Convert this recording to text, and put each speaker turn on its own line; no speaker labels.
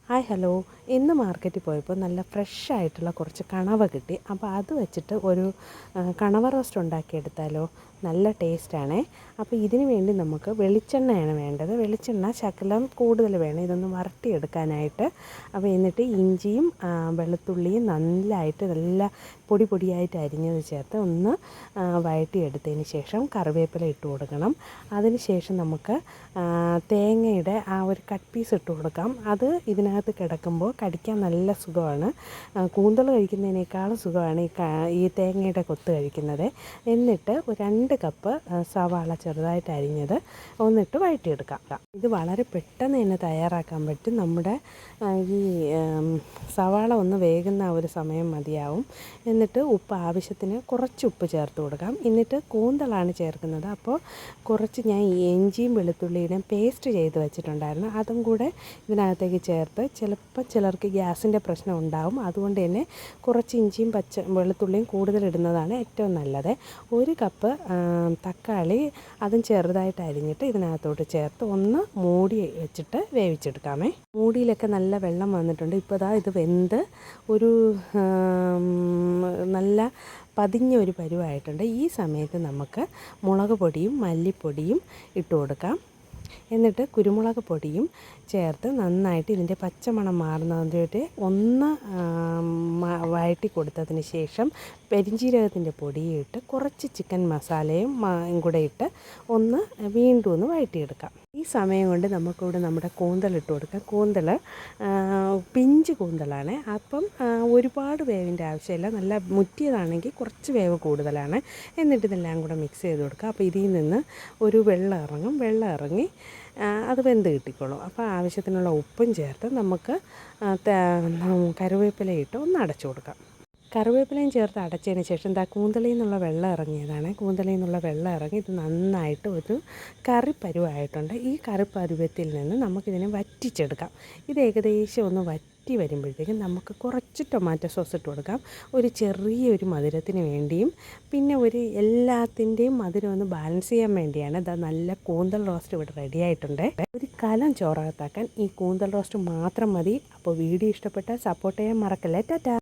Hi hello. ഇന്ന് മാർക്കറ്റിൽ പോയപ്പോൾ നല്ല ഫ്രഷ് ആയിട്ടുള്ള കുറച്ച് കണവ കിട്ടി. അപ്പോൾ അത് വെച്ചിട്ട് ഒരു കണവ റോസ്റ്റ് ഉണ്ടാക്കിയെടുത്താലോ? നല്ല ടേസ്റ്റാണേ. അപ്പോൾ ഇതിന് വേണ്ടി നമുക്ക് വെളിച്ചെണ്ണയാണ് വേണ്ടത്. വെളിച്ചെണ്ണ ശകലം കൂടുതൽ വേണം ഇതൊന്ന് വരട്ടിയെടുക്കാനായിട്ട്. അപ്പോൾ എന്നിട്ട് ഇഞ്ചിയും വെളുത്തുള്ളിയും നല്ല പൊടിയായിട്ട് അരിഞ്ഞത് ചേർത്ത് ഒന്ന് വഴറ്റിയെടുത്തതിന് ശേഷം കറിവേപ്പില ഇട്ട് കൊടുക്കണം. അതിന് ശേഷം നമുക്ക് തേങ്ങയുടെ ആ ഒരു കട്ട് പീസ് ഇട്ട് കൊടുക്കാം. അത് ഇതിനകത്ത് കിടക്കുമ്പോൾ കടിക്കാൻ നല്ല സുഖമാണ്. കൂന്തൽ കഴിക്കുന്നതിനേക്കാളും സുഖമാണ് ഈ തേങ്ങയുടെ കൊത്ത് കഴിക്കുന്നത്. എന്നിട്ട് ഒരു 2 കപ്പ് സവാള ചെറുതായിട്ട് അരിഞ്ഞത് ഒന്നിട്ട് വഴറ്റിയെടുക്കാം. ഇത് വളരെ പെട്ടെന്ന് തന്നെ തയ്യാറാക്കാൻ പറ്റും. നമ്മുടെ ഈ സവാള ഒന്ന് വേകുന്ന ഒരു സമയം മതിയാവും. എന്നിട്ട് ഉപ്പ് ആവശ്യത്തിന് കുറച്ച് ഉപ്പ് ചേർത്ത് കൊടുക്കാം. എന്നിട്ട് കൂന്തലാണ് ചേർക്കുന്നത്. അപ്പോൾ കുറച്ച് ഞാൻ ഇഞ്ചിയും വെളുത്തുള്ളിയുടെയും പേസ്റ്റ് ചെയ്ത് വെച്ചിട്ടുണ്ടായിരുന്നു. അതും കൂടെ ഇതിനകത്തേക്ക് ചേർത്ത്, ചിലപ്പോൾ ചിലർക്ക് ഗ്യാസിൻ്റെ പ്രശ്നം ഉണ്ടാവും. അതുകൊണ്ട് തന്നെ കുറച്ച് ഇഞ്ചിയും വെളുത്തുള്ളിയും കൂടുതലിടുന്നതാണ് ഏറ്റവും നല്ലത്. 1 കപ്പ് തക്കാളി അതും ചെറുതായിട്ട് അരിഞ്ഞിട്ട് ഇതിനകത്തോട്ട് ചേർത്ത് ഒന്ന് മൂടി വെച്ചിട്ട് വേവിച്ചെടുക്കാമേ. മൂടിയിലൊക്കെ നല്ല വെള്ളം വന്നിട്ടുണ്ട്. ഇപ്പോൾ ഇത് വെന്ത് ഒരു നല്ല പതിഞ്ഞ ഒരു പരുവായിട്ടുണ്ട്. ഈ സമയത്ത് നമുക്ക് മുളക് പൊടിയും മല്ലിപ്പൊടിയും ഇട്ട് കൊടുക്കാം. എന്നിട്ട് കുരുമുളക് പൊടിയും ചേർത്ത് നന്നായിട്ട് ഇതിൻ്റെ പച്ചമണം മാറുന്നതിൻ്റെ ഒന്ന് വഴറ്റി കൊടുത്തതിന് ശേഷം പെരിഞ്ജീരകത്തിൻ്റെ പൊടിയിട്ട് കുറച്ച് ചിക്കൻ മസാലയും കൂടെ ഇട്ട് വീണ്ടും ഒന്ന് വഴറ്റിയെടുക്കാം. ഈ സമയം കൊണ്ട് നമുക്കിവിടെ നമ്മുടെ കൂന്തൽ ഇട്ട് കൊടുക്കാം. കൂന്തൽ പിഞ്ച് കൂന്തലാണ്. അപ്പം ഒരുപാട് വേവിൻ്റെ ആവശ്യമില്ല. നല്ല മുറ്റിയതാണെങ്കിൽ കുറച്ച് വേവ് കൂടുതലാണ്. എന്നിട്ട് ഇതെല്ലാം കൂടെ മിക്സ് ചെയ്ത് കൊടുക്കുക. അപ്പോൾ ഇതിൽ നിന്ന് ഒരു വെള്ളം ഇറങ്ങി അത് വെന്ത് കിട്ടിക്കോളും. അപ്പോൾ ആവശ്യത്തിനുള്ള ഉപ്പും ചേർത്ത് നമുക്ക് കറിവേപ്പിലയിട്ട് ഒന്ന് അടച്ചു കൊടുക്കാം. കറിവേപ്പിലയും ചേർത്ത് അടച്ചതിന് ശേഷം കൂന്തലിൽ നിന്നുള്ള വെള്ളം ഇറങ്ങിയതാണ്. കൂന്തലിൽ നിന്നുള്ള വെള്ളം ഇറങ്ങി ഇത് നന്നായിട്ട് ഒരു കറി പരുവായിട്ടുണ്ട്. ഈ കറി പരുവത്തിൽ നിന്ന് നമുക്കിതിനെ വറ്റിച്ചെടുക്കാം. ഇത് ഏകദേശം ഒന്ന് വറ്റി വരുമ്പോഴത്തേക്കും നമുക്ക് കുറച്ച് ടൊമാറ്റോ സോസ് ഇട്ട് കൊടുക്കാം. ഒരു ചെറിയൊരു മധുരത്തിന് വേണ്ടിയും പിന്നെ എല്ലാത്തിൻ്റെയും മധുരം ഒന്ന് ബാലൻസ് ചെയ്യാൻ വേണ്ടിയാണ്. നല്ല കൂന്തൽ റോസ്റ്റ് ഇവിടെ റെഡി ആയിട്ടുണ്ട്. ഒരു കലം ചോറകത്താക്കാൻ ഈ കൂന്തൽ റോസ്റ്റ് മാത്രം മതി. അപ്പോൾ വീഡിയോ ഇഷ്ടപ്പെട്ടാൽ സപ്പോർട്ട് ചെയ്യാൻ മറക്കല്ലേ. ടാറ്റാ.